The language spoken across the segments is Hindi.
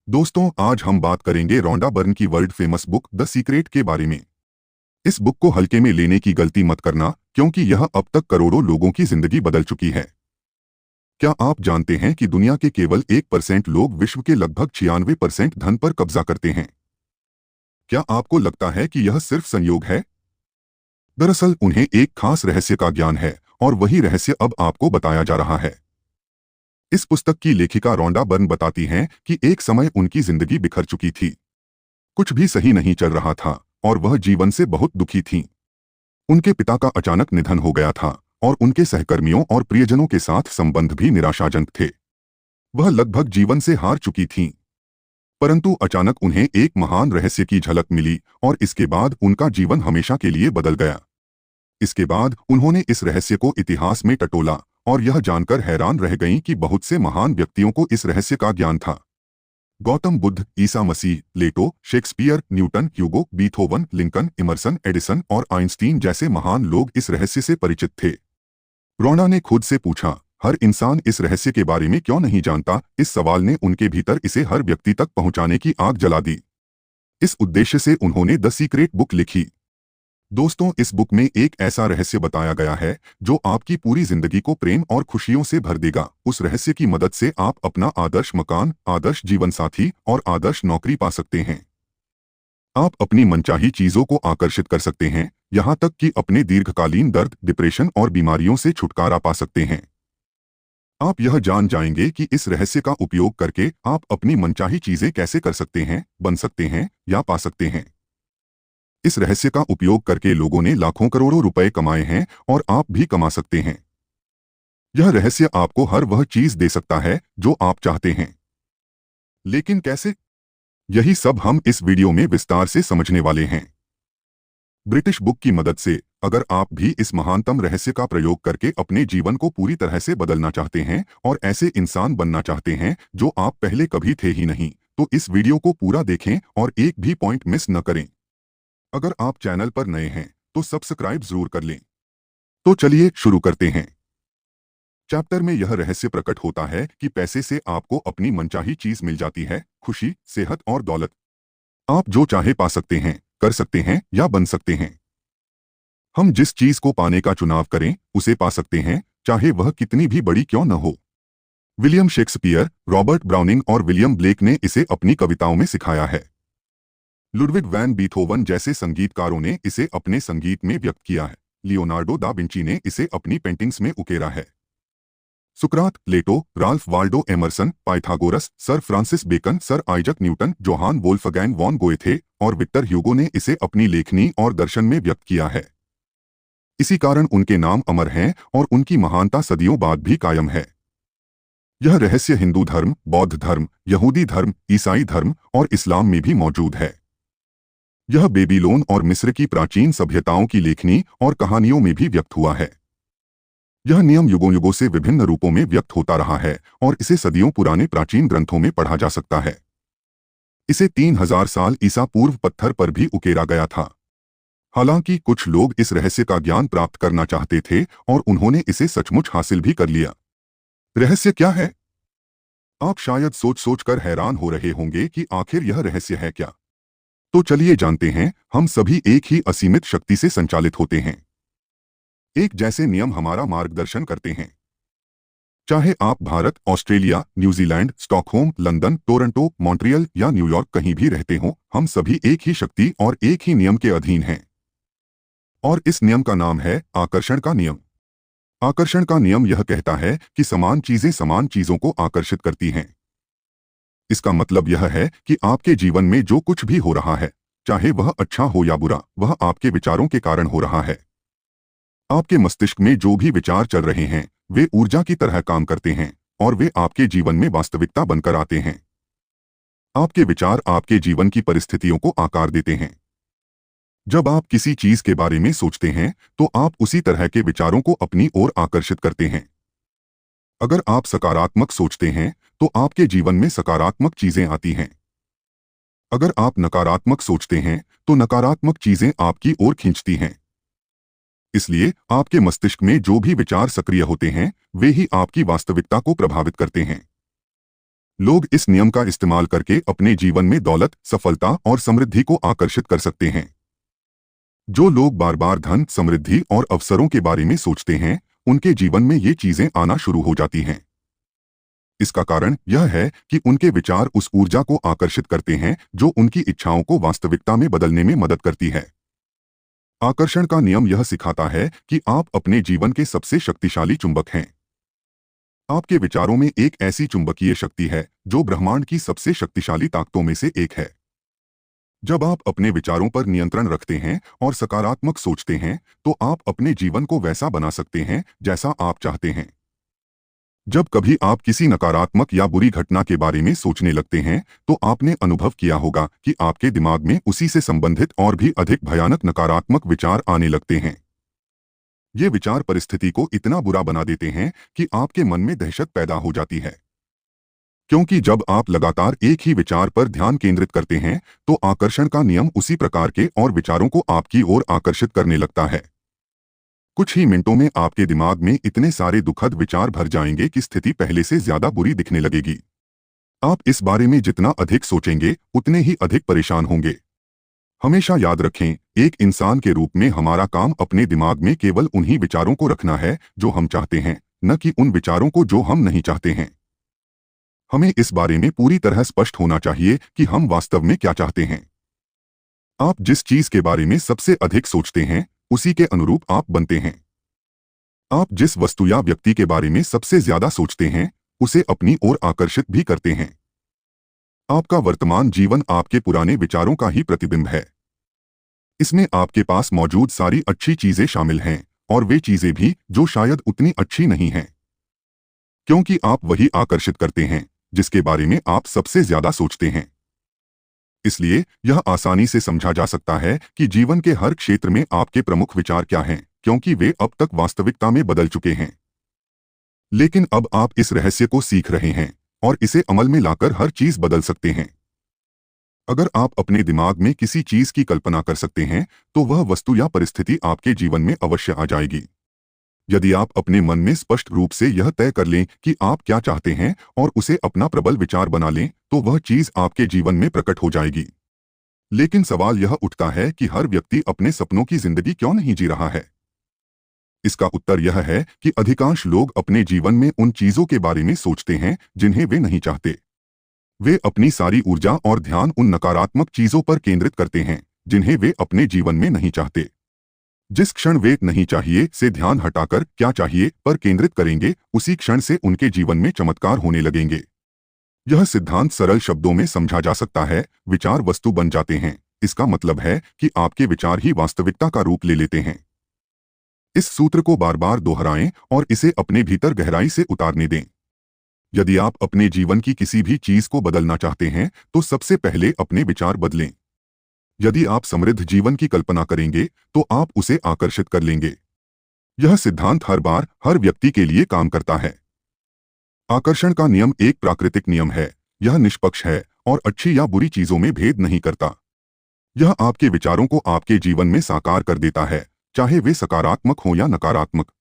दोस्तों, आज हम बात करेंगे रॉन्डा बर्न की world famous book the secret के बारे में। इस बुक को हल्के में लेने की गलती मत करना, क्योंकि यह अब तक करोड़ों लोगों की जिंदगी बदल चुकी है। क्या आप जानते हैं कि दुनिया के केवल 1% लोग विश्व के लगभग 96% धन पर कब्जा करते हैं? क्या आपको लगता है कि यह सिर्फ संयोग है? दरअसल उन्हें एक खास रहस्य का ज्ञान है, और वही रहस्य अब आपको बताया जा रहा है। इस पुस्तक की लेखिका रॉन्डा बर्न बताती हैं कि एक समय उनकी जिंदगी बिखर चुकी थी। कुछ भी सही नहीं चल रहा था, और वह जीवन से बहुत दुखी थीं। उनके पिता का अचानक निधन हो गया था, और उनके सहकर्मियों और प्रियजनों के साथ संबंध भी निराशाजनक थे। वह लगभग जीवन से हार चुकी थीं। परंतु अचानक उन्हें एक महान रहस्य की झलक मिली, और इसके बाद उनका जीवन हमेशा के लिए बदल गया। इसके बाद उन्होंने इस रहस्य को इतिहास में टटोला, और यह जानकर हैरान रह गईं कि बहुत से महान व्यक्तियों को इस रहस्य का ज्ञान था। गौतम बुद्ध, ईसा मसीह, प्लेटो, शेक्सपियर, न्यूटन, ह्यूगो, बीथोवन, लिंकन, इमर्सन, एडिसन और आइंस्टीन जैसे महान लोग इस रहस्य से परिचित थे। रोना ने खुद से पूछा, हर इंसान इस रहस्य के बारे में क्यों नहीं जानता? इस सवाल ने उनके भीतर इसे हर व्यक्ति तक पहुंचाने की आग जला दी। इस उद्देश्य से उन्होंने द सीक्रेट बुक लिखी। दोस्तों, इस बुक में एक ऐसा रहस्य बताया गया है जो आपकी पूरी जिंदगी को प्रेम और खुशियों से भर देगा। उस रहस्य की मदद से आप अपना आदर्श मकान, आदर्श जीवन साथी और आदर्श नौकरी पा सकते हैं। आप अपनी मनचाही चीजों को आकर्षित कर सकते हैं, यहाँ तक कि अपने दीर्घकालीन दर्द, डिप्रेशन और बीमारियों से छुटकारा पा सकते हैं। आप यह जान जाएंगे कि इस रहस्य का उपयोग करके आप अपनी मनचाही चीजें कैसे कर सकते हैं, बन सकते हैं या पा सकते हैं। इस रहस्य का उपयोग करके लोगों ने लाखों करोड़ों रुपए कमाए हैं, और आप भी कमा सकते हैं। यह रहस्य आपको हर वह चीज दे सकता है जो आप चाहते हैं। लेकिन कैसे? यही सब हम इस वीडियो में विस्तार से समझने वाले हैं। ब्रिटिश बुक की मदद से अगर आप भी इस महानतम रहस्य का प्रयोग करके अपने जीवन को पूरी तरह से बदलना चाहते हैं और ऐसे इंसान बनना चाहते हैं जो आप पहले कभी थे ही नहीं, तो इस वीडियो को पूरा देखें और एक भी पॉइंट मिस न करें। अगर आप चैनल पर नए हैं तो सब्सक्राइब जरूर कर लें। तो चलिए शुरू करते हैं। चैप्टर में यह रहस्य प्रकट होता है कि पैसे से आपको अपनी मनचाही चीज मिल जाती है, खुशी, सेहत और दौलत। आप जो चाहे पा सकते हैं, कर सकते हैं या बन सकते हैं। हम जिस चीज को पाने का चुनाव करें उसे पा सकते हैं, चाहे वह कितनी भी बड़ी क्यों न हो। विलियम शेक्सपियर, रॉबर्ट ब्राउनिंग और विलियम ब्लेक ने इसे अपनी कविताओं में सिखाया है। लुडविग वैन बीथोवन जैसे संगीतकारों ने इसे अपने संगीत में व्यक्त किया है। लियोनार्डो दा विंची ने इसे अपनी पेंटिंग्स में उकेरा है। सुकरात, Plato, Ralph Waldo Emerson, Pythagoras, Sir Francis Bacon, Sir Isaac Newton, Johann Wolfgang von Goethe और विक्टर ह्यूगो ने इसे अपनी लेखनी और दर्शन में व्यक्त किया है। इसी कारण उनके नाम अमर हैं और उनकी महानता सदियों बाद भी कायम है। यह रहस्य हिंदू धर्म, बौद्ध धर्म, यहूदी धर्म, ईसाई धर्म और इस्लाम में भी मौजूद है। यह बेबीलोन और मिस्र की प्राचीन सभ्यताओं की लेखनी और कहानियों में भी व्यक्त हुआ है। यह नियम युगों युगों से विभिन्न रूपों में व्यक्त होता रहा है, और इसे सदियों पुराने प्राचीन ग्रंथों में पढ़ा जा सकता है। इसे 3000 साल ईसा पूर्व पत्थर पर भी उकेरा गया था। हालांकि कुछ लोग इस रहस्य का ज्ञान प्राप्त करना चाहते थे, और उन्होंने इसे सचमुच हासिल भी कर लिया। रहस्य क्या है? आप शायद सोच सोचकर हैरान हो रहे होंगे कि आखिर यह रहस्य है क्या। तो चलिए जानते हैं। हम सभी एक ही असीमित शक्ति से संचालित होते हैं। एक जैसे नियम हमारा मार्गदर्शन करते हैं। चाहे आप Bharat, Australia, New Zealand, Stockholm, London, Toronto, Montreal या न्यूयॉर्क कहीं भी रहते हों, हम सभी एक ही शक्ति और एक ही नियम के अधीन हैं। और इस नियम का नाम है आकर्षण का नियम। आकर्षण का नियम यह कहता है कि समान चीजें समान चीजों को आकर्षित करती हैं। इसका मतलब यह है कि आपके जीवन में जो कुछ भी हो रहा है, चाहे वह अच्छा हो या बुरा, वह आपके विचारों के कारण हो रहा है। आपके मस्तिष्क में जो भी विचार चल रहे हैं वे ऊर्जा की तरह काम करते हैं, और वे आपके जीवन में वास्तविकता बनकर आते हैं। आपके विचार आपके जीवन की परिस्थितियों को आकार देते हैं। जब आप किसी चीज के बारे में सोचते हैं तो आप उसी तरह के विचारों को अपनी ओर आकर्षित करते हैं। अगर आप सकारात्मक सोचते हैं तो आपके जीवन में सकारात्मक चीजें आती हैं। अगर आप नकारात्मक सोचते हैं तो नकारात्मक चीजें आपकी ओर खींचती हैं। इसलिए आपके मस्तिष्क में जो भी विचार सक्रिय होते हैं वे ही आपकी वास्तविकता को प्रभावित करते हैं। लोग इस नियम का इस्तेमाल करके अपने जीवन में दौलत, सफलता और समृद्धि को आकर्षित कर सकते हैं। जो लोग बार बार धन, समृद्धि और अवसरों के बारे में सोचते हैं, उनके जीवन में ये चीजें आना शुरू हो जाती हैं। इसका कारण यह है कि उनके विचार उस ऊर्जा को आकर्षित करते हैं जो उनकी इच्छाओं को वास्तविकता में बदलने में मदद करती है। आकर्षण का नियम यह सिखाता है कि आप अपने जीवन के सबसे शक्तिशाली चुंबक हैं। आपके विचारों में एक ऐसी चुंबकीय शक्ति है जो ब्रह्मांड की सबसे शक्तिशाली ताकतों में से एक है। जब आप अपने विचारों पर नियंत्रण रखते हैं और सकारात्मक सोचते हैं, तो आप अपने जीवन को वैसा बना सकते हैं जैसा आप चाहते हैं। जब कभी आप किसी नकारात्मक या बुरी घटना के बारे में सोचने लगते हैं, तो आपने अनुभव किया होगा कि आपके दिमाग में उसी से संबंधित और भी अधिक भयानक नकारात्मक विचार आने लगते हैं। ये विचार परिस्थिति को इतना बुरा बना देते हैं कि आपके मन में दहशत पैदा हो जाती है। क्योंकि जब आप लगातार एक ही विचार पर ध्यान केंद्रित करते हैं, तो आकर्षण का नियम उसी प्रकार के और विचारों को आपकी ओर आकर्षित करने लगता है। कुछ ही मिनटों में आपके दिमाग में इतने सारे दुखद विचार भर जाएंगे कि स्थिति पहले से ज्यादा बुरी दिखने लगेगी। आप इस बारे में जितना अधिक सोचेंगे, उतने ही अधिक परेशान होंगे। हमेशा याद रखें, एक इंसान के रूप में हमारा काम अपने दिमाग में केवल उन्हीं विचारों को रखना है जो हम चाहते हैं, न कि उन विचारों को जो हम नहीं चाहते हैं। हमें इस बारे में पूरी तरह स्पष्ट होना चाहिए कि हम वास्तव में क्या चाहते हैं। आप जिस चीज के बारे में सबसे अधिक सोचते हैं, उसी के अनुरूप आप बनते हैं। आप जिस वस्तु या व्यक्ति के बारे में सबसे ज्यादा सोचते हैं, उसे अपनी ओर आकर्षित भी करते हैं। आपका वर्तमान जीवन आपके पुराने विचारों का ही प्रतिबिंब है। इसमें आपके पास मौजूद सारी अच्छी चीजें शामिल हैं, और वे चीजें भी जो शायद उतनी अच्छी नहीं हैं। क्योंकि आप वही आकर्षित करते हैं जिसके बारे में आप सबसे ज्यादा सोचते हैं। इसलिए यह आसानी से समझा जा सकता है कि जीवन के हर क्षेत्र में आपके प्रमुख विचार क्या हैं, क्योंकि वे अब तक वास्तविकता में बदल चुके हैं। लेकिन अब आप इस रहस्य को सीख रहे हैं और इसे अमल में लाकर हर चीज बदल सकते हैं। अगर आप अपने दिमाग में किसी चीज की कल्पना कर सकते हैं, तो वह वस्तु या परिस्थिति आपके जीवन में अवश्य आ जाएगी। यदि आप अपने मन में स्पष्ट रूप से यह तय कर लें कि आप क्या चाहते हैं और उसे अपना प्रबल विचार बना लें, तो वह चीज आपके जीवन में प्रकट हो जाएगी। लेकिन सवाल यह उठता है कि हर व्यक्ति अपने सपनों की जिंदगी क्यों नहीं जी रहा है? इसका उत्तर यह है कि अधिकांश लोग अपने जीवन में उन चीजों के बारे में सोचते हैं जिन्हें वे नहीं चाहते। वे अपनी सारी ऊर्जा और ध्यान उन नकारात्मक चीजों पर केंद्रित करते हैं जिन्हें वे अपने जीवन में नहीं चाहते। जिस क्षण वे नहीं चाहिए से ध्यान हटाकर क्या चाहिए पर केंद्रित करेंगे, उसी क्षण से उनके जीवन में चमत्कार होने लगेंगे। यह सिद्धांत सरल शब्दों में समझा जा सकता है, विचार वस्तु बन जाते हैं। इसका मतलब है कि आपके विचार ही वास्तविकता का रूप ले लेते हैं। इस सूत्र को बार बार दोहराएं और इसे अपने भीतर गहराई से उतारने दें। यदि आप अपने जीवन की किसी भी चीज को बदलना चाहते हैं, तो सबसे पहले अपने विचार बदलें। यदि आप समृद्ध जीवन की कल्पना करेंगे, तो आप उसे आकर्षित कर लेंगे। यह सिद्धांत हर बार हर व्यक्ति के लिए काम करता है। आकर्षण का नियम एक प्राकृतिक नियम है। यह निष्पक्ष है और अच्छी या बुरी चीजों में भेद नहीं करता। यह आपके विचारों को आपके जीवन में साकार कर देता है, चाहे वे सकारात्मक हों या नकारात्मक।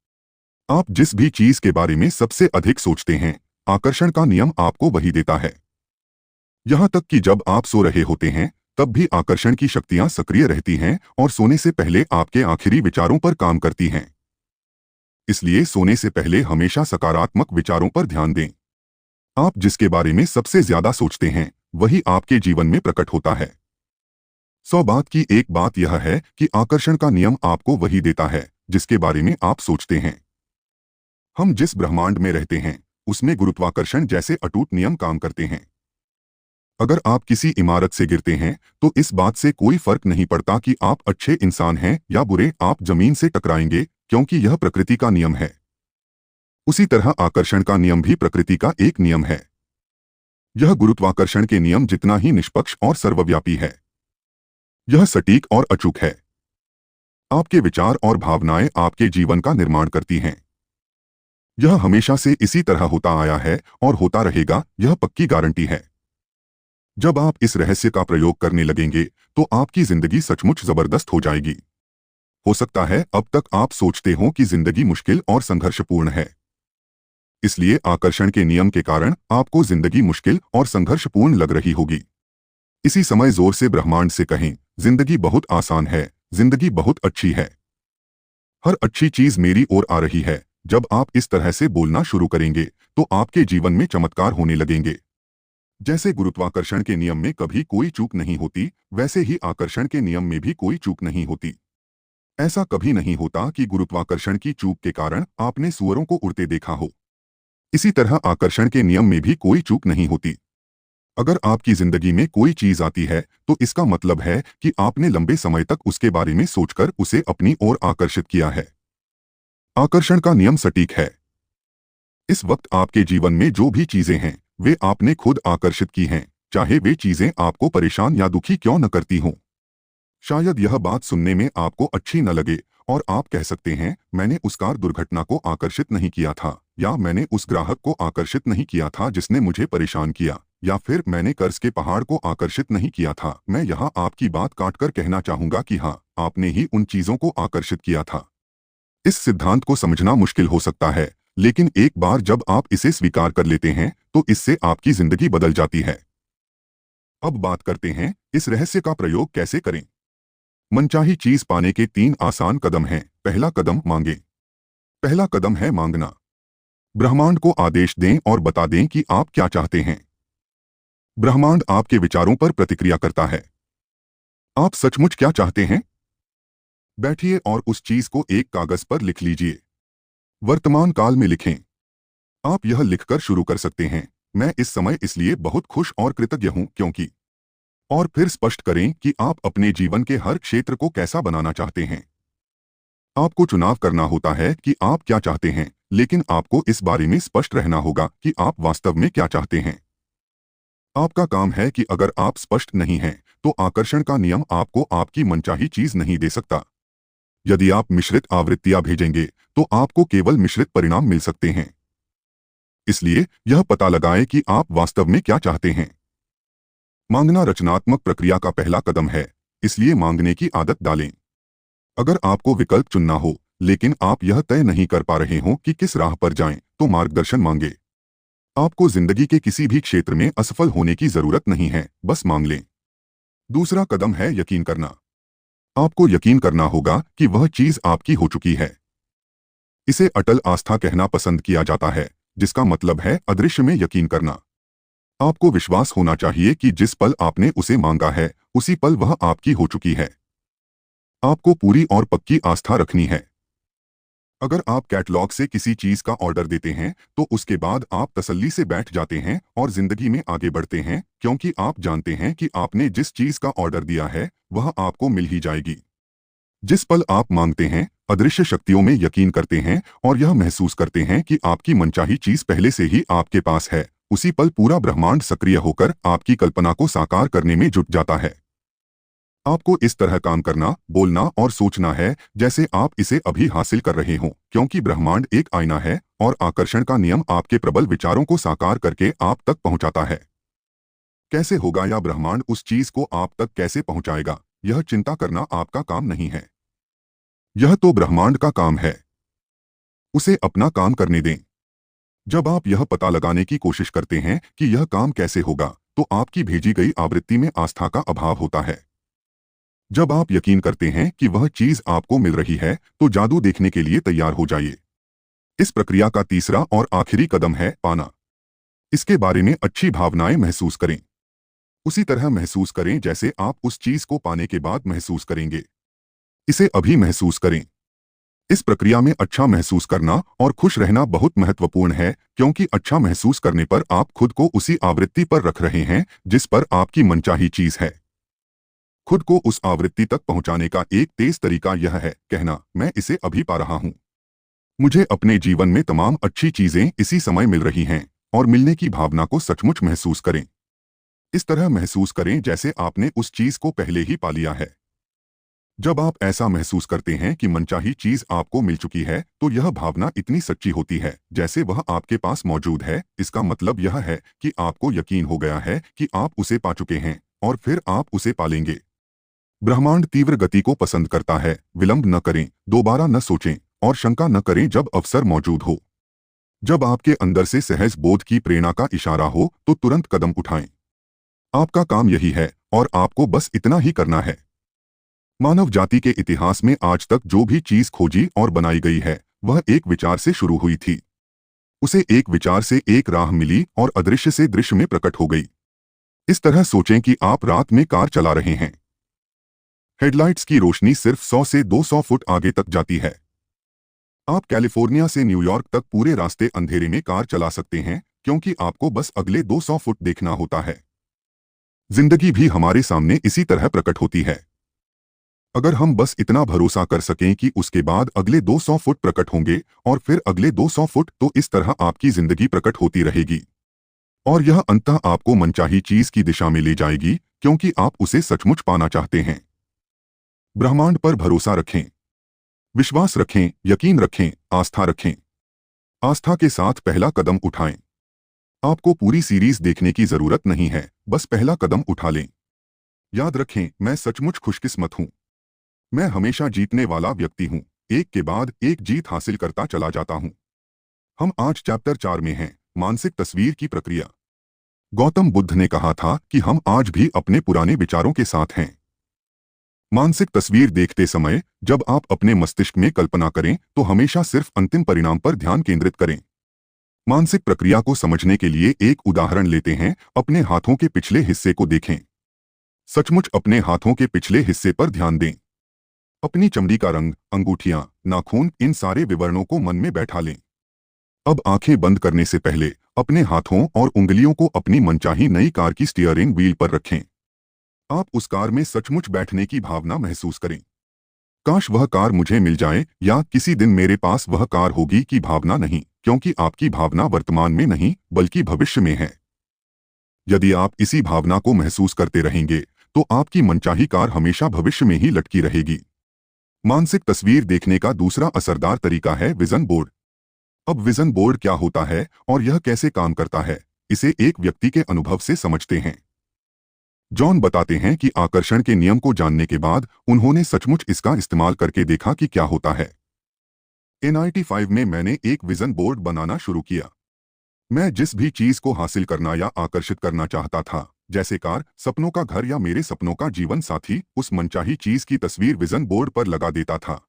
आप जिस भी चीज के बारे में सबसे अधिक सोचते हैं, आकर्षण का नियम आपको वही देता है। यहां तक कि जब आप सो रहे होते हैं, तब भी आकर्षण की शक्तियां सक्रिय रहती हैं और सोने से पहले आपके आखिरी विचारों पर काम करती हैं। इसलिए सोने से पहले हमेशा सकारात्मक विचारों पर ध्यान दें। आप जिसके बारे में सबसे ज्यादा सोचते हैं, वही आपके जीवन में प्रकट होता है। 100 बात की एक बात यह है कि आकर्षण का नियम आपको वही देता है जिसके बारे में आप सोचते हैं। हम जिस ब्रह्मांड में रहते हैं, उसमें गुरुत्वाकर्षण जैसे अटूट नियम काम करते हैं। अगर आप किसी इमारत से गिरते हैं, तो इस बात से कोई फर्क नहीं पड़ता कि आप अच्छे इंसान हैं या बुरे, आप जमीन से टकराएंगे, क्योंकि यह प्रकृति का नियम है। उसी तरह आकर्षण का नियम भी प्रकृति का एक नियम है। यह गुरुत्वाकर्षण के नियम जितना ही निष्पक्ष और सर्वव्यापी है। यह सटीक और अचूक है। आपके विचार और भावनाएं आपके जीवन का निर्माण करती हैं। यह हमेशा से इसी तरह होता आया है और होता रहेगा, यह पक्की गारंटी है। जब आप इस रहस्य का प्रयोग करने लगेंगे, तो आपकी जिंदगी सचमुच जबरदस्त हो जाएगी। हो सकता है अब तक आप सोचते हो कि जिंदगी मुश्किल और संघर्षपूर्ण है। इसलिए आकर्षण के नियम के कारण आपको जिंदगी मुश्किल और संघर्षपूर्ण लग रही होगी। इसी समय जोर से ब्रह्मांड से कहें, जिंदगी बहुत आसान है, जिंदगी बहुत अच्छी है, हर अच्छी चीज मेरी ओर आ रही है। जब आप इस तरह से बोलना शुरू करेंगे तो आपके जीवन में चमत्कार होने लगेंगे। जैसे गुरुत्वाकर्षण के नियम में कभी कोई चूक नहीं होती, वैसे ही आकर्षण के नियम में भी कोई चूक नहीं होती। ऐसा कभी नहीं होता कि गुरुत्वाकर्षण की चूक के कारण आपने सूअरों को उड़ते देखा हो। इसी तरह आकर्षण के नियम में भी कोई चूक नहीं होती। अगर आपकी जिंदगी में कोई चीज आती है तो इसका मतलब है कि आपने लंबे समय तक उसके बारे में सोचकर उसे अपनी ओर आकर्षित किया है। आकर्षण का नियम सटीक है। इस वक्त आपके जीवन में जो भी चीजें हैं वे आपने खुद आकर्षित की हैं, चाहे वे चीजें आपको परेशान या दुखी क्यों न करती हों। शायद यह बात सुनने में आपको अच्छी न लगे और आप कह सकते हैं, मैंने उस कार दुर्घटना को आकर्षित नहीं किया था, या मैंने उस ग्राहक को आकर्षित नहीं किया था जिसने मुझे परेशान किया, या फिर मैंने कर्ज के पहाड़ को आकर्षित नहीं किया था। मैं यहाँ आपकी बात काटकर कहना चाहूंगा कि हाँ, आपने ही उन चीजों को आकर्षित किया था। इस सिद्धांत को समझना मुश्किल हो सकता है, लेकिन एक बार जब आप इसे स्वीकार कर लेते हैं तो इससे आपकी जिंदगी बदल जाती है। अब बात करते हैं इस रहस्य का प्रयोग कैसे करें। मनचाही चीज पाने के 3 आसान कदम हैं। पहला कदम मांगे। पहला कदम है मांगना। ब्रह्मांड को आदेश दें और बता दें कि आप क्या चाहते हैं। ब्रह्मांड आपके विचारों पर प्रतिक्रिया करता है। आप सचमुच क्या चाहते हैं? बैठिए और उस चीज को एक कागज पर लिख लीजिए। वर्तमान काल में लिखें। आप यह लिखकर शुरू कर सकते हैं, मैं इस समय इसलिए बहुत खुश और कृतज्ञ हूं क्योंकि। और फिर स्पष्ट करें कि आप अपने जीवन के हर क्षेत्र को कैसा बनाना चाहते हैं। आपको चुनाव करना होता है कि आप क्या चाहते हैं, लेकिन आपको इस बारे में स्पष्ट रहना होगा कि आप वास्तव में क्या चाहते हैं। आपका काम है कि अगर आप स्पष्ट नहीं हैं, तो आकर्षण का नियम आपको आपकी मनचाही चीज नहीं दे सकता। यदि आप मिश्रित आवृत्तियां भेजेंगे तो आपको केवल मिश्रित परिणाम मिल सकते हैं। इसलिए यह पता लगाएं कि आप वास्तव में क्या चाहते हैं। मांगना रचनात्मक प्रक्रिया का पहला कदम है, इसलिए मांगने की आदत डालें। अगर आपको विकल्प चुनना हो लेकिन आप यह तय नहीं कर पा रहे हो कि किस राह पर जाएं, तो मार्गदर्शन मांगे। आपको जिंदगी के किसी भी क्षेत्र में असफल होने की जरूरत नहीं है, बस मांग लें। दूसरा कदम है यकीन करना। आपको यकीन करना होगा कि वह चीज आपकी हो चुकी है। इसे अटल आस्था कहना पसंद किया जाता है, जिसका मतलब है अदृश्य में यकीन करना। आपको विश्वास होना चाहिए कि जिस पल आपने उसे मांगा है उसी पल वह आपकी हो चुकी है। आपको पूरी और पक्की आस्था रखनी है। अगर आप कैटलॉग से किसी चीज का ऑर्डर देते हैं तो उसके बाद आप तसल्ली से बैठ जाते हैं और जिंदगी में आगे बढ़ते हैं, क्योंकि आप जानते हैं कि आपने जिस चीज का ऑर्डर दिया है वह आपको मिल ही जाएगी। जिस पल आप मांगते हैं, अदृश्य शक्तियों में यकीन करते हैं और यह महसूस करते हैं कि आपकी मनचाही चीज पहले से ही आपके पास है, उसी पल पूरा ब्रह्मांड सक्रिय होकर आपकी कल्पना को साकार करने में जुट जाता है। आपको इस तरह काम करना, बोलना और सोचना है जैसे आप इसे अभी हासिल कर रहे हों, क्योंकि ब्रह्मांड एक आईना है और आकर्षण का नियम आपके प्रबल विचारों को साकार करके आप तक पहुंचाता है। कैसे होगा या ब्रह्मांड उस चीज को आप तक कैसे पहुंचाएगा, यह चिंता करना आपका काम नहीं है। यह तो ब्रह्मांड का काम है। उसे अपना काम करने दें। जब आप यह पता लगाने की कोशिश करते हैं कि यह काम कैसे होगा, तो आपकी भेजी गई आवृत्ति में आस्था का अभाव होता है। जब आप यकीन करते हैं कि वह चीज आपको मिल रही है, तो जादू देखने के लिए तैयार हो जाइए। इस प्रक्रिया का तीसरा और आखिरी कदम है पाना। इसके बारे में अच्छी भावनाएं महसूस करें। उसी तरह महसूस करें जैसे आप उस चीज को पाने के बाद महसूस करेंगे। इसे अभी महसूस करें। इस प्रक्रिया में अच्छा महसूस करना और खुश रहना बहुत महत्वपूर्ण है, क्योंकि अच्छा महसूस करने पर आप खुद को उसी आवृत्ति पर रख रहे हैं जिस पर आपकी मनचाही चीज है। खुद को उस आवृत्ति तक पहुंचाने का एक तेज तरीका यह है कहना, मैं इसे अभी पा रहा हूं। मुझे अपने जीवन में तमाम अच्छी चीजें इसी समय मिल रही हैं, और मिलने की भावना को सचमुच महसूस करें। इस तरह महसूस करें जैसे आपने उस चीज को पहले ही पा लिया है। जब आप ऐसा महसूस करते हैं कि मनचाही चीज आपको मिल चुकी है, तो यह भावना इतनी सच्ची होती है जैसे वह आपके पास मौजूद है। इसका मतलब यह है कि आपको यकीन हो गया है कि आप उसे पा चुके हैं, और फिर आप उसे पालेंगे। ब्रह्मांड तीव्र गति को पसंद करता है। विलंब न करें, दोबारा न सोचें और शंका न करें जब अवसर मौजूद हो। जब आपके अंदर से सहज बोध की प्रेरणा का इशारा हो तो तुरंत कदम उठाएं। आपका काम यही है और आपको बस इतना ही करना है। मानव जाति के इतिहास में आज तक जो भी चीज खोजी और बनाई गई है वह एक विचार से शुरू हुई थी। उसे एक विचार से एक राह मिली और अदृश्य से दृश्य में प्रकट हो गई। इस तरह सोचें कि आप रात में कार चला रहे हैं। हेडलाइट्स की रोशनी सिर्फ 100 से 200 फुट आगे तक जाती है। आप कैलिफोर्निया से न्यूयॉर्क तक पूरे रास्ते अंधेरे में कार चला सकते हैं क्योंकि आपको बस अगले 200 फुट देखना होता है। जिंदगी भी हमारे सामने इसी तरह प्रकट होती है। अगर हम बस इतना भरोसा कर सकें कि उसके बाद अगले 200 फुट प्रकट होंगे और फिर अगले 200 फुट, तो इस तरह आपकी जिंदगी प्रकट होती रहेगी और यह अंततः आपको मनचाही चीज की दिशा में ले जाएगी क्योंकि आप उसे सचमुच पाना चाहते हैं। ब्रह्मांड पर भरोसा रखें, विश्वास रखें, यकीन रखें, आस्था रखें। आस्था के साथ पहला कदम उठाएं। आपको पूरी सीरीज देखने की जरूरत नहीं है, बस पहला कदम उठा लें। याद रखें, मैं सचमुच खुशकिस्मत हूं। मैं हमेशा जीतने वाला व्यक्ति हूं, एक के बाद एक जीत हासिल करता चला जाता हूं। हम आज चैप्टर 4 में हैं, मानसिक तस्वीर की प्रक्रिया। गौतम बुद्ध ने कहा था कि हम आज भी अपने पुराने विचारों के साथ हैं। मानसिक तस्वीर देखते समय जब आप अपने मस्तिष्क में कल्पना करें तो हमेशा सिर्फ अंतिम परिणाम पर ध्यान केंद्रित करें। मानसिक प्रक्रिया को समझने के लिए एक उदाहरण लेते हैं। अपने हाथों के पिछले हिस्से को देखें। सचमुच अपने हाथों के पिछले हिस्से पर ध्यान दें। अपनी चमड़ी का रंग, अंगूठियां, नाखून, इन सारे विवरणों को मन में बैठा लें। अब आंखें बंद करने से पहले अपने हाथों और उंगलियों को अपनी मनचाही नई कार की स्टीयरिंग व्हील पर रखें। आप उस कार में सचमुच बैठने की भावना महसूस करें। काश वह कार मुझे मिल जाए या किसी दिन मेरे पास वह कार होगी की भावना नहीं, क्योंकि आपकी भावना वर्तमान में नहीं बल्कि भविष्य में है। यदि आप इसी भावना को महसूस करते रहेंगे तो आपकी मनचाही कार हमेशा भविष्य में ही लटकी रहेगी। मानसिक तस्वीर देखने का दूसरा असरदार तरीका है विजन बोर्ड। अब विजन बोर्ड क्या होता है और यह कैसे काम करता है, इसे एक व्यक्ति के अनुभव से समझते हैं। जॉन बताते हैं कि आकर्षण के नियम को जानने के बाद उन्होंने सचमुच इसका इस्तेमाल करके देखा कि क्या होता है। NIT5 में मैंने एक विजन बोर्ड बनाना शुरू किया। मैं जिस भी चीज को हासिल करना या आकर्षित करना चाहता था, जैसे कार, सपनों का घर या मेरे सपनों का जीवन साथी, उस मनचाही चीज की तस्वीर विजन बोर्ड पर लगा देता था।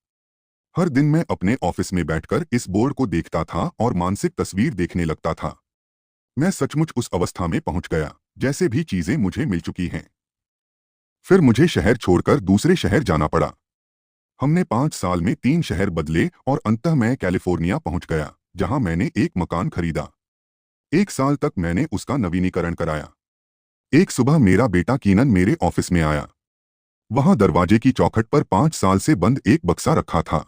हर दिन मैं अपने ऑफिस में बैठकर इस बोर्ड को देखता था और मानसिक तस्वीर देखने लगता था। मैं सचमुच उस अवस्था में पहुंच गया जैसे भी चीजें मुझे मिल चुकी हैं। फिर मुझे शहर छोड़कर दूसरे शहर जाना पड़ा। हमने 5 साल में 3 शहर बदले और अंततः मैं कैलिफोर्निया पहुंच गया, जहां मैंने एक मकान खरीदा। 1 साल तक मैंने उसका नवीनीकरण कराया। एक सुबह मेरा बेटा कीनन मेरे ऑफिस में आया। वहां दरवाजे की चौखट पर 5 साल से बंद एक बक्सा रखा था।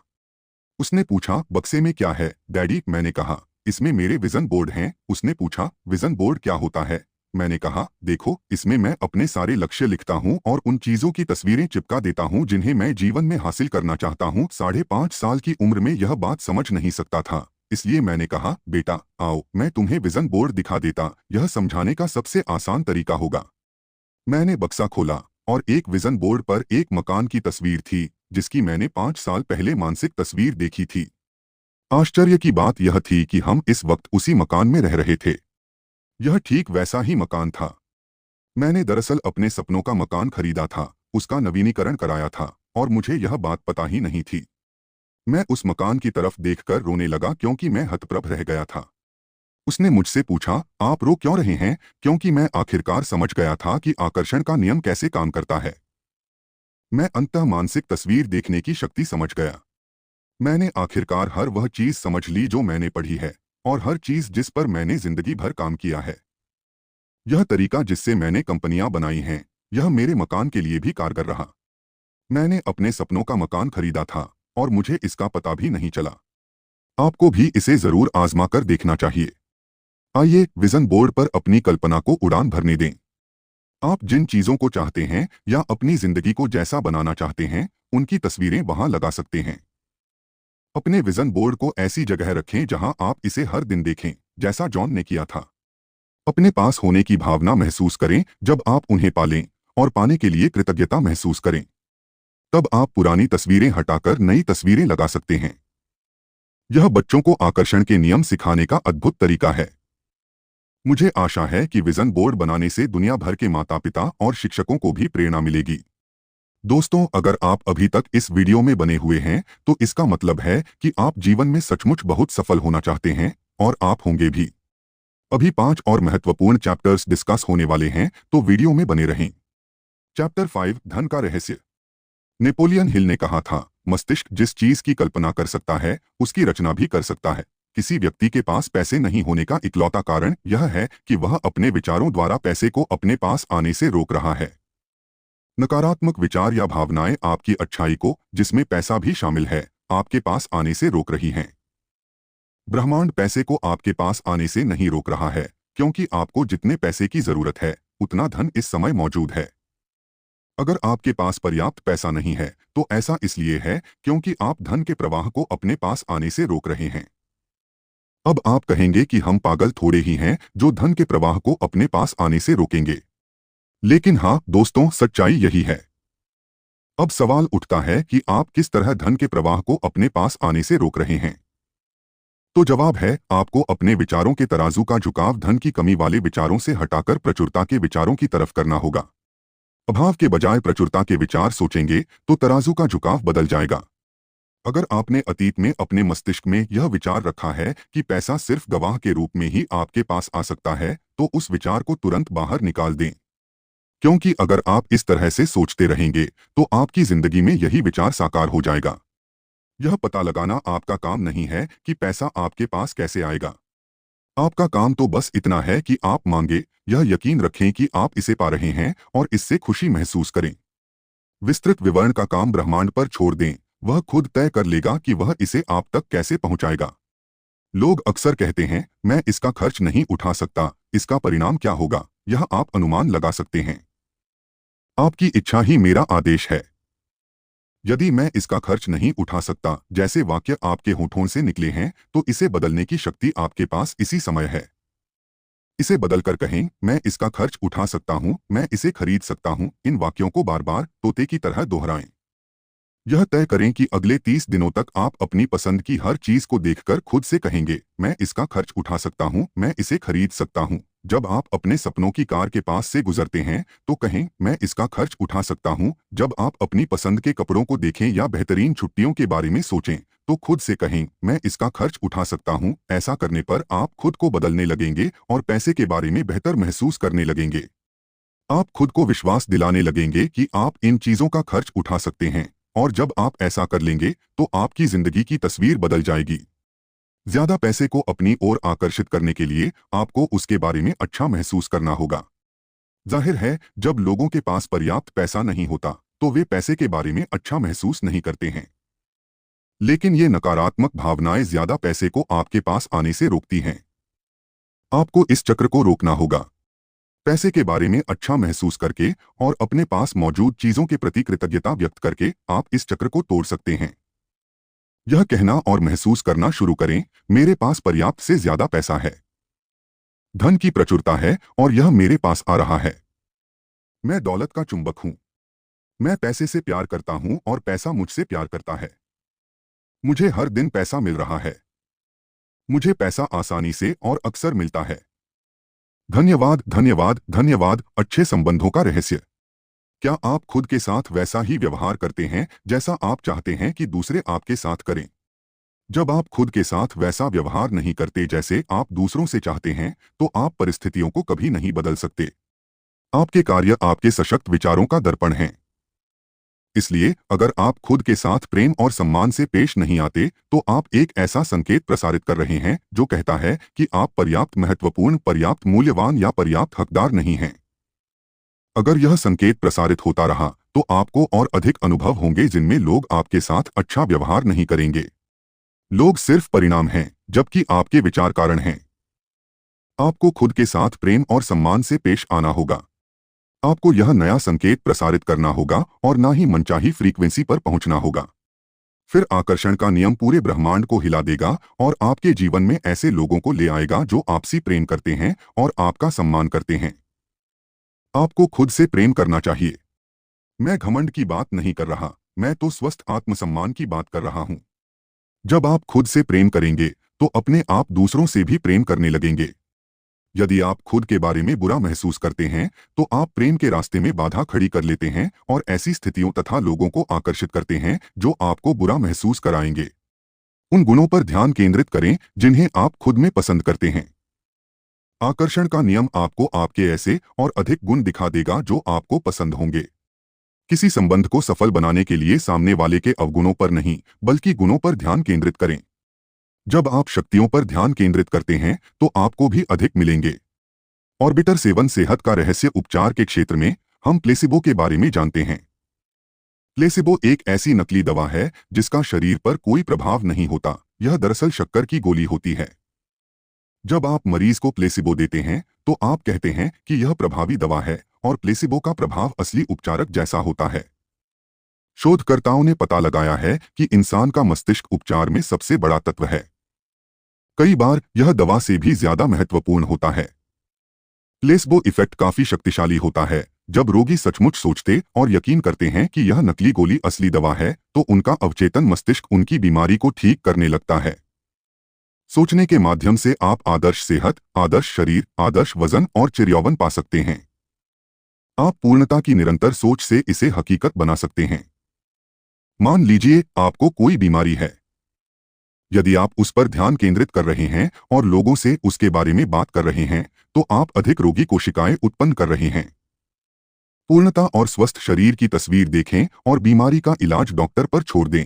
उसने पूछा, बक्से में क्या है डैडी? मैंने कहा, इसमें मेरे विजन बोर्ड हैं। उसने पूछा, विजन बोर्ड क्या होता है? मैंने कहा, देखो, इसमें मैं अपने सारे लक्ष्य लिखता हूं और उन चीजों की तस्वीरें चिपका देता हूं जिन्हें मैं जीवन में हासिल करना चाहता हूं। 5.5 साल की उम्र में यह बात समझ नहीं सकता था, इसलिए मैंने कहा, बेटा आओ, मैं तुम्हें विजन बोर्ड दिखा देता, यह समझाने का सबसे आसान तरीका होगा। मैंने बक्सा खोला और एक विजन बोर्ड पर एक मकान की तस्वीर थी जिसकी मैंने 5 साल पहले मानसिक तस्वीर देखी थी। आश्चर्य की बात यह थी कि हम इस वक्त उसी मकान में रह रहे थे। यह ठीक वैसा ही मकान था। मैंने दरअसल अपने सपनों का मकान खरीदा था, उसका नवीनीकरण कराया था और मुझे यह बात पता ही नहीं थी। मैं उस मकान की तरफ देखकर रोने लगा क्योंकि मैं हतप्रभ रह गया था। उसने मुझसे पूछा, आप रो क्यों रहे हैं? क्योंकि मैं आखिरकार समझ गया था कि आकर्षण का नियम कैसे काम करता है। मैं अंततः मानसिक तस्वीर देखने की शक्ति समझ गया। मैंने आखिरकार हर वह चीज समझ ली जो मैंने पढ़ी है और हर चीज जिस पर मैंने जिंदगी भर काम किया है। यह तरीका जिससे मैंने कंपनियां बनाई हैं, यह मेरे मकान के लिए भी कारगर रहा। मैंने अपने सपनों का मकान खरीदा था और मुझे इसका पता भी नहीं चला। आपको भी इसे जरूर आजमा कर देखना चाहिए। आइए विजन बोर्ड पर अपनी कल्पना को उड़ान भरने दें। आप जिन चीजों को चाहते हैं या अपनी जिंदगी को जैसा बनाना चाहते हैं, उनकी तस्वीरें वहां लगा सकते हैं। अपने विजन बोर्ड को ऐसी जगह रखें जहां आप इसे हर दिन देखें, जैसा जॉन ने किया था। अपने पास होने की भावना महसूस करें जब आप उन्हें पालें और पाने के लिए कृतज्ञता महसूस करें। तब आप पुरानी तस्वीरें हटाकर नई तस्वीरें लगा सकते हैं। यह बच्चों को आकर्षण के नियम सिखाने का अद्भुत तरीका है। मुझे आशा है कि विजन बोर्ड बनाने से दुनिया भर के माता पिता और शिक्षकों को भी प्रेरणा मिलेगी। दोस्तों, अगर आप अभी तक इस वीडियो में बने हुए हैं तो इसका मतलब है कि आप जीवन में सचमुच बहुत सफल होना चाहते हैं, और आप होंगे भी। अभी 5 और महत्वपूर्ण चैप्टर्स डिस्कस होने वाले हैं, तो वीडियो में बने रहें। चैप्टर 5, धन का रहस्य। नेपोलियन हिल ने कहा था, मस्तिष्क जिस चीज की कल्पना कर सकता है उसकी रचना भी कर सकता है। किसी व्यक्ति के पास पैसे नहीं होने का इकलौता कारण यह है कि वह अपने विचारों द्वारा पैसे को अपने पास आने से रोक रहा है। नकारात्मक विचार या भावनाएं आपकी अच्छाई को, जिसमें पैसा भी शामिल है, आपके पास आने से रोक रही हैं। ब्रह्मांड पैसे को आपके पास आने से नहीं रोक रहा है, क्योंकि आपको जितने पैसे की जरूरत है उतना धन इस समय मौजूद है। अगर आपके पास पर्याप्त पैसा नहीं है तो ऐसा इसलिए है क्योंकि आप धन के प्रवाह को अपने पास आने से रोक रहे हैं। अब आप कहेंगे कि हम पागल थोड़े ही हैं जो धन के प्रवाह को अपने पास आने से रोकेंगे। लेकिन हाँ दोस्तों, सच्चाई यही है। अब सवाल उठता है कि आप किस तरह धन के प्रवाह को अपने पास आने से रोक रहे हैं। तो जवाब है, आपको अपने विचारों के तराजू का झुकाव धन की कमी वाले विचारों से हटाकर प्रचुरता के विचारों की तरफ करना होगा। अभाव के बजाय प्रचुरता के विचार सोचेंगे तो तराजू का झुकाव बदल जाएगा। अगर आपने अतीत में अपने मस्तिष्क में यह विचार रखा है कि पैसा सिर्फ गवाह के रूप में ही आपके पास आ सकता है, तो उस विचार को तुरंत बाहर निकाल दें। क्योंकि अगर आप इस तरह से सोचते रहेंगे तो आपकी जिंदगी में यही विचार साकार हो जाएगा। यह पता लगाना आपका काम नहीं है कि पैसा आपके पास कैसे आएगा। आपका काम तो बस इतना है कि आप मांगे, यह यकीन रखें कि आप इसे पा रहे हैं और इससे खुशी महसूस करें। विस्तृत विवरण का काम ब्रह्मांड पर छोड़ दें, वह खुद तय कर लेगा कि वह इसे आप तक कैसे पहुंचाएगा। लोग अक्सर कहते हैं, मैं इसका खर्च नहीं उठा सकता, इसका परिणाम क्या होगा, यह आप अनुमान लगा सकते हैं। आपकी इच्छा ही मेरा आदेश है। यदि मैं इसका खर्च नहीं उठा सकता जैसे वाक्य आपके होठों से निकले हैं, तो इसे बदलने की शक्ति आपके पास इसी समय है। इसे बदलकर कहें, मैं इसका खर्च उठा सकता हूं, मैं इसे खरीद सकता हूं। इन वाक्यों को बार बार तोते की तरह दोहराएं। यह तय करें कि अगले 30 दिनों तक आप अपनी पसंद की हर चीज को देखकर खुद से कहेंगे, मैं इसका खर्च उठा सकता हूं, मैं इसे खरीद सकता हूं। जब आप अपने सपनों की कार के पास से गुजरते हैं तो कहें, मैं इसका खर्च उठा सकता हूं। जब आप अपनी पसंद के कपड़ों को देखें या बेहतरीन छुट्टियों के बारे में सोचें तो खुद से कहें, मैं इसका खर्च उठा सकता हूं। ऐसा करने पर आप खुद को बदलने लगेंगे और पैसे के बारे में बेहतर महसूस करने लगेंगे। आप खुद को विश्वास दिलाने लगेंगे कि आप इन चीजों का खर्च उठा सकते हैं, और जब आप ऐसा कर लेंगे तो आपकी जिंदगी की तस्वीर बदल जाएगी। ज्यादा पैसे को अपनी ओर आकर्षित करने के लिए आपको उसके बारे में अच्छा महसूस करना होगा। जाहिर है, जब लोगों के पास पर्याप्त पैसा नहीं होता तो वे पैसे के बारे में अच्छा महसूस नहीं करते हैं। लेकिन ये नकारात्मक भावनाएं ज्यादा पैसे को आपके पास आने से रोकती हैं। आपको इस चक्र को रोकना होगा। पैसे के बारे में अच्छा महसूस करके और अपने पास मौजूद चीजों के प्रति कृतज्ञता व्यक्त करके आप इस चक्र को तोड़ सकते हैं। यह कहना और महसूस करना शुरू करें, मेरे पास पर्याप्त से ज्यादा पैसा है। धन की प्रचुरता है और यह मेरे पास आ रहा है। मैं दौलत का चुंबक हूं। मैं पैसे से प्यार करता हूं और पैसा मुझसे प्यार करता है। मुझे हर दिन पैसा मिल रहा है। मुझे पैसा आसानी से और अक्सर मिलता है। धन्यवाद, धन्यवाद, धन्यवाद। अच्छे संबंधों का रहस्य। क्या आप खुद के साथ वैसा ही व्यवहार करते हैं जैसा आप चाहते हैं कि दूसरे आपके साथ करें? जब आप खुद के साथ वैसा व्यवहार नहीं करते जैसे आप दूसरों से चाहते हैं, तो आप परिस्थितियों को कभी नहीं बदल सकते। आपके कार्य आपके सशक्त विचारों का दर्पण हैं। इसलिए अगर आप खुद के साथ प्रेम और सम्मान से पेश नहीं आते तो आप एक ऐसा संकेत प्रसारित कर रहे हैं जो कहता है कि आप पर्याप्त महत्वपूर्ण, पर्याप्त मूल्यवान या पर्याप्त हकदार नहीं हैं। अगर यह संकेत प्रसारित होता रहा तो आपको और अधिक अनुभव होंगे जिनमें लोग आपके साथ अच्छा व्यवहार नहीं करेंगे। लोग सिर्फ परिणाम हैं, जबकि आपके विचार कारण हैं। आपको खुद के साथ प्रेम और सम्मान से पेश आना होगा। आपको यह नया संकेत प्रसारित करना होगा और ना ही मनचाही फ्रीक्वेंसी पर पहुंचना होगा। फिर आकर्षण का नियम पूरे ब्रह्मांड को हिला देगा और आपके जीवन में ऐसे लोगों को ले आएगा जो आपसी प्रेम करते हैं और आपका सम्मान करते हैं। आपको खुद से प्रेम करना चाहिए। मैं घमंड की बात नहीं कर रहा, मैं तो स्वस्थ आत्मसम्मान की बात कर रहा हूं। जब आप खुद से प्रेम करेंगे तो अपने आप दूसरों से भी प्रेम करने लगेंगे। यदि आप खुद के बारे में बुरा महसूस करते हैं तो आप प्रेम के रास्ते में बाधा खड़ी कर लेते हैं और ऐसी स्थितियों तथा लोगों को आकर्षित करते हैं जो आपको बुरा महसूस कराएंगे। उन गुणों पर ध्यान केंद्रित करें जिन्हें आप खुद में पसंद करते हैं। आकर्षण का नियम आपको आपके ऐसे और अधिक गुण दिखा देगा जो आपको पसंद होंगे। किसी संबंध को सफल बनाने के लिए सामने वाले के अवगुणों पर नहीं बल्कि गुणों पर ध्यान केंद्रित करें। जब आप शक्तियों पर ध्यान केंद्रित करते हैं तो आपको भी अधिक मिलेंगे। ऑर्बिटर सेवन सेहत का रहस्य उपचार के क्षेत्र में हम प्लेसिबो के बारे में जानते हैं। प्लेसिबो एक ऐसी नकली दवा है जिसका शरीर पर कोई प्रभाव नहीं होता। यह दरअसल शक्कर की गोली होती है। जब आप मरीज को प्लेसिबो देते हैं तो आप कहते हैं कि यह प्रभावी दवा है और प्लेसिबो का प्रभाव असली उपचारक जैसा होता है। शोधकर्ताओं ने पता लगाया है कि इंसान का मस्तिष्क उपचार में सबसे बड़ा तत्व है। कई बार यह दवा से भी ज्यादा महत्वपूर्ण होता है। प्लेसिबो इफेक्ट काफी शक्तिशाली होता है। जब रोगी सचमुच सोचते और यकीन करते हैं कि यह नकली गोली असली दवा है तो उनका अवचेतन मस्तिष्क उनकी बीमारी को ठीक करने लगता है। सोचने के माध्यम से आप आदर्श सेहत, आदर्श शरीर, आदर्श वजन और चिरयौवन पा सकते हैं। आप पूर्णता की निरंतर सोच से इसे हकीकत बना सकते हैं। मान लीजिए आपको कोई बीमारी है। यदि आप उस पर ध्यान केंद्रित कर रहे हैं और लोगों से उसके बारे में बात कर रहे हैं तो आप अधिक रोगी कोशिकाएं उत्पन्न कर रहे हैं। पूर्णता और स्वस्थ शरीर की तस्वीर देखें और बीमारी का इलाज डॉक्टर पर छोड़ दें।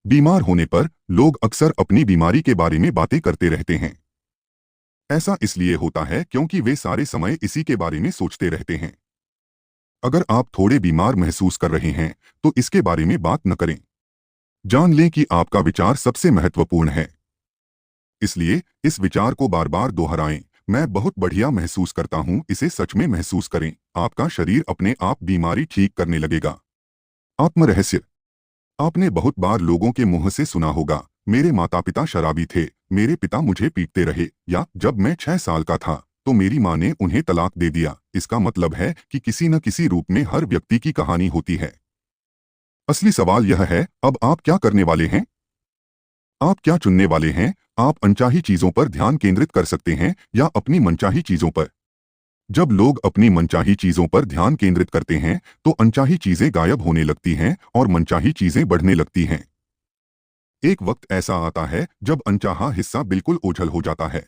बीमार होने पर लोग अक्सर अपनी बीमारी के बारे में बातें करते रहते हैं। ऐसा इसलिए होता है क्योंकि वे सारे समय इसी के बारे में सोचते रहते हैं। अगर आप थोड़े बीमार महसूस कर रहे हैं तो इसके बारे में बात न करें। जान लें कि आपका विचार सबसे महत्वपूर्ण है। इसलिए इस विचार को बार बार दोहराएं। मैं बहुत बढ़िया महसूस करता हूं, इसे सच में महसूस करें। आपका शरीर अपने आप बीमारी ठीक करने लगेगा। आत्म रहस्य। आपने बहुत बार लोगों के मुंह से सुना होगा, मेरे माता पिता शराबी थे, मेरे पिता मुझे पीटते रहे, या जब मैं 6 साल का था तो मेरी माँ ने उन्हें तलाक दे दिया। इसका मतलब है कि किसी न किसी रूप में हर व्यक्ति की कहानी होती है। असली सवाल यह है, अब आप क्या करने वाले हैं? आप क्या चुनने वाले हैं? आप अनचाही चीजों पर ध्यान केंद्रित कर सकते हैं या अपनी मनचाही चीजों पर। जब लोग अपनी मनचाही चीजों पर ध्यान केंद्रित करते हैं तो अनचाही चीजें गायब होने लगती हैं और मनचाही चीजें बढ़ने लगती हैं। एक वक्त ऐसा आता है जब अनचाहा हिस्सा बिल्कुल ओझल हो जाता है।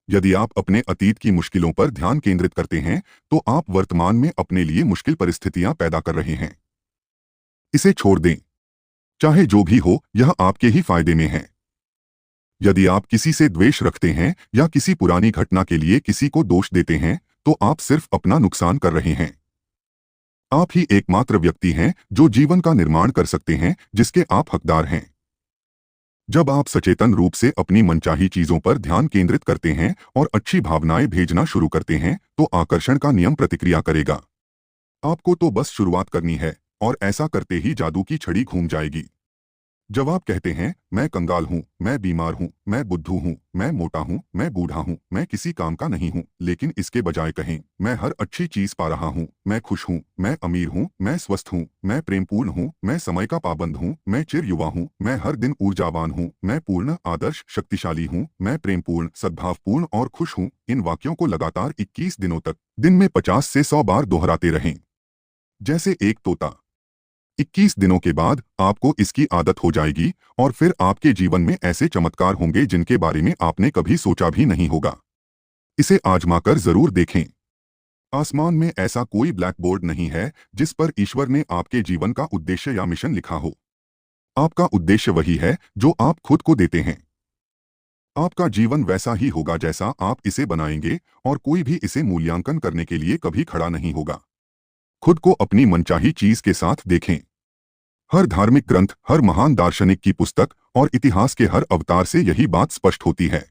यदि आप अपने अतीत की मुश्किलों पर ध्यान केंद्रित करते हैं तो आप वर्तमान में अपने लिए मुश्किल परिस्थितियां पैदा कर रहे हैं। इसे छोड़ दें। चाहे जो भी हो, यह आपके ही फायदे में है। यदि आप किसी से द्वेष रखते हैं या किसी पुरानी घटना के लिए किसी को दोष देते हैं तो आप सिर्फ अपना नुकसान कर रहे हैं। आप ही एकमात्र व्यक्ति हैं जो जीवन का निर्माण कर सकते हैं जिसके आप हकदार हैं। जब आप सचेतन रूप से अपनी मनचाही चीजों पर ध्यान केंद्रित करते हैं और अच्छी भावनाएं भेजना शुरू करते हैं तो आकर्षण का नियम प्रतिक्रिया करेगा। आपको तो बस शुरुआत करनी है और ऐसा करते ही जादू की छड़ी घूम जाएगी। जब आप कहते हैं, मैं कंगाल हूं, मैं बीमार हूं, मैं बुद्धू हूं, मैं मोटा हूं, मैं बूढ़ा हूं, मैं किसी काम का नहीं हूं, लेकिन इसके बजाय कहें, मैं हर अच्छी चीज पा रहा हूं, मैं खुश हूं, मैं अमीर हूं, मैं स्वस्थ हूं, मैं प्रेमपूर्ण हूं, मैं समय का पाबंद हूं, मैं चिर युवा हूं, मैं हर दिन ऊर्जावान हूं, मैं पूर्ण, आदर्श, शक्तिशाली हूं, मैं प्रेमपूर्ण, सद्भावपूर्ण और खुश हूं। इन वाक्यों को लगातार 21 दिनों तक दिन में 50 से 100 बार दोहराते रहें, जैसे एक तोता। 21 दिनों के बाद आपको इसकी आदत हो जाएगी और फिर आपके जीवन में ऐसे चमत्कार होंगे जिनके बारे में आपने कभी सोचा भी नहीं होगा। इसे आजमाकर जरूर देखें। आसमान में ऐसा कोई ब्लैक बोर्ड नहीं है जिस पर ईश्वर ने आपके जीवन का उद्देश्य या मिशन लिखा हो। आपका उद्देश्य वही है जो आप खुद को देते हैं। आपका जीवन वैसा ही होगा जैसा आप इसे बनाएंगे और कोई भी इसे मूल्यांकन करने के लिए कभी खड़ा नहीं होगा। खुद को अपनी मनचाही चीज के साथ देखें। हर धार्मिक ग्रंथ, हर महान दार्शनिक की पुस्तक और इतिहास के हर अवतार से यही बात स्पष्ट होती है।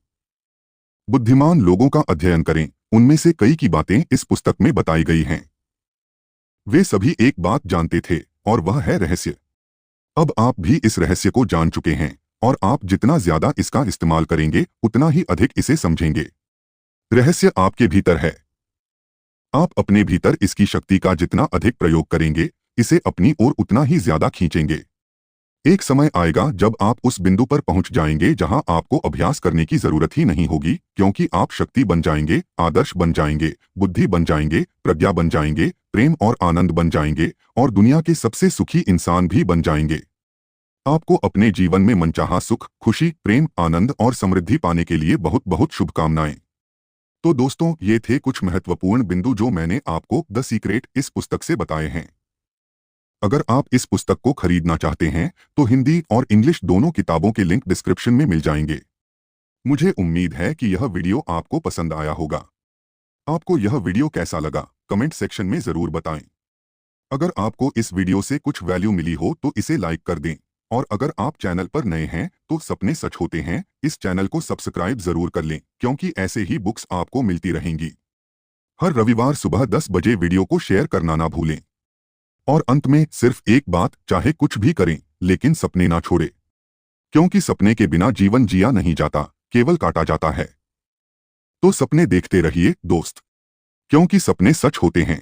बुद्धिमान लोगों का अध्ययन करें, उनमें से कई की बातें इस पुस्तक में बताई गई हैं। वे सभी एक बात जानते थे और वह है रहस्य। अब आप भी इस रहस्य को जान चुके हैं और आप जितना ज्यादा इसका इस्तेमाल करेंगे उतना ही अधिक इसे समझेंगे। रहस्य आपके भीतर है। आप अपने भीतर इसकी शक्ति का जितना अधिक प्रयोग करेंगे, इसे अपनी ओर उतना ही ज्यादा खींचेंगे। एक समय आएगा जब आप उस बिंदु पर पहुंच जाएंगे जहां आपको अभ्यास करने की जरूरत ही नहीं होगी, क्योंकि आप शक्ति बन जाएंगे, आदर्श बन जाएंगे, बुद्धि बन जाएंगे, प्रज्ञा बन जाएंगे, प्रेम और आनंद बन जाएंगे और दुनिया के सबसे सुखी इंसान भी बन जाएंगे। आपको अपने जीवन में मनचाहा सुख, खुशी, प्रेम, आनंद और समृद्धि पाने के लिए बहुत बहुत शुभकामनाएं। तो दोस्तों, ये थे कुछ महत्वपूर्ण बिंदु जो मैंने आपको द सीक्रेट इस पुस्तक से बताए हैं। अगर आप इस पुस्तक को खरीदना चाहते हैं तो हिंदी और इंग्लिश दोनों किताबों के लिंक डिस्क्रिप्शन में मिल जाएंगे। मुझे उम्मीद है कि यह वीडियो आपको पसंद आया होगा। आपको यह वीडियो कैसा लगा कमेंट सेक्शन में जरूर बताएं। अगर आपको इस वीडियो से कुछ वैल्यू मिली हो तो इसे लाइक कर दें, और अगर आप चैनल पर नए हैं तो सपने सच होते हैं इस चैनल को सब्सक्राइब जरूर कर लें, क्योंकि ऐसे ही बुक्स आपको मिलती रहेंगी। हर रविवार सुबह 10 बजे वीडियो को शेयर करना ना भूलें। और अंत में सिर्फ एक बात, चाहे कुछ भी करें लेकिन सपने ना छोड़े, क्योंकि सपने के बिना जीवन जिया नहीं जाता, केवल काटा जाता है। तो सपने देखते रहिए दोस्त, क्योंकि सपने सच होते हैं।